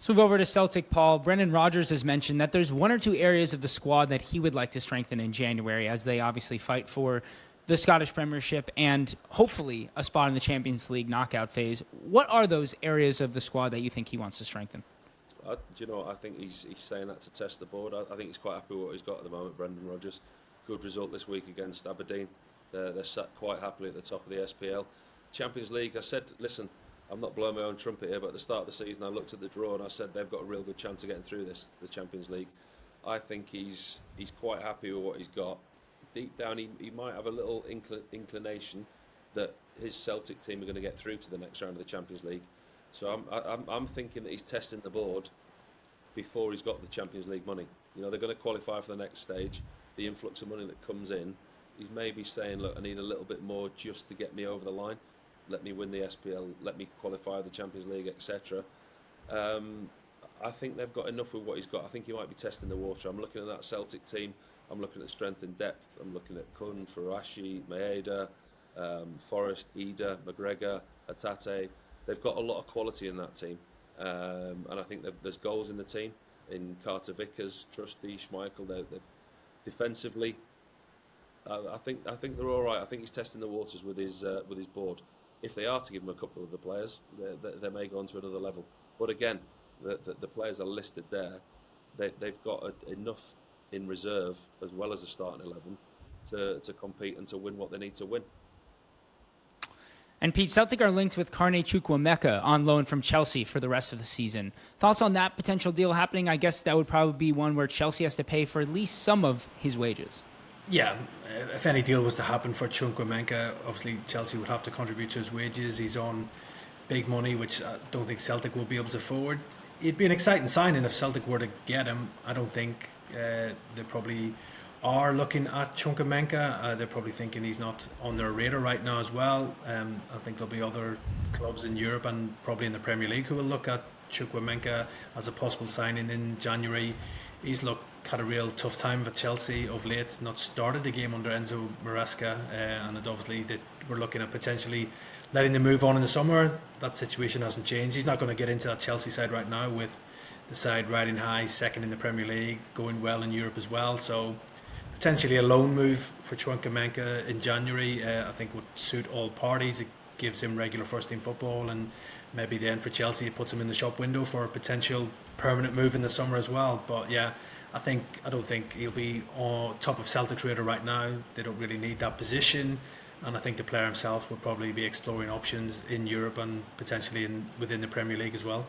Let's move over to Celtic, Paul. Brendan Rodgers has mentioned that there's one or two areas of the squad that he would like to strengthen in January as they obviously fight for the Scottish Premiership and hopefully a spot in the Champions League knockout phase. What are those areas of the squad that you think he wants to strengthen? Do you know what? I think he's saying that to test the board. I think he's quite happy with what he's got at the moment, Brendan Rodgers. Good result this week against Aberdeen. They're sat quite happily at the top of the SPL. Champions League, I said, listen, I'm not blowing my own trumpet here, but at the start of the season I looked at the draw and I said they've got a real good chance of getting through the Champions League. I think he's quite happy with what he's got. Deep down he might have a little inclination that his Celtic team are going to get through to the next round of the Champions League. So I'm thinking that he's testing the board before he's got the Champions League money. You know, they're going to qualify for the next stage. The influx of money that comes in, he's maybe saying, look, I need a little bit more just to get me over the line. Let me win the SPL, let me qualify the Champions League, etc. I think they've got enough with what he's got. I think he might be testing the water. I'm looking at that Celtic team. I'm looking at strength and depth. I'm looking at Kun, Farashi, Maeda, Forrest, Ida, McGregor, Hatate. They've got a lot of quality in that team. And I think there's goals in the team. In Carter Vickers, Trusty, Schmeichel, they're defensively. I think they're all right. I think he's testing the waters with his board. If they are to give him a couple of the players, they may go on to another level. But again, the players are listed there. They've got enough in reserve as well as the starting 11 to compete and to win what they need to win. And Pete, Celtic are linked with Carne Chukwuemeka on loan from Chelsea for the rest of the season. Thoughts on that potential deal happening? I guess that would probably be one where Chelsea has to pay for at least some of his wages. Yeah, if any deal was to happen for Chukwuemeka, obviously Chelsea would have to contribute to his wages. He's on big money, which I don't think Celtic will be able to afford. It'd be an exciting signing if Celtic were to get him. I don't think they probably are looking at Chukwuemeka. They're probably thinking he's not on their radar right now as well. I think there'll be other clubs in Europe and probably in the Premier League who will look at Chukwuemeka as a possible signing in January. He's had a real tough time for Chelsea of late, not started the game under Enzo Maresca, and obviously they were looking at potentially letting them move on in the summer. That situation hasn't changed. He's not going to get into that Chelsea side right now with the side riding high, second in the Premier League, going well in Europe as well. So potentially a loan move for Chukwuemeka in January, I think would suit all parties. It gives him regular first team football, and maybe then for Chelsea it puts him in the shop window for a potential permanent move in the summer as well. But yeah, I don't think he'll be on top of Celtic's radar right now. They don't really need that position, and I think the player himself will probably be exploring options in Europe and potentially within the Premier League as well.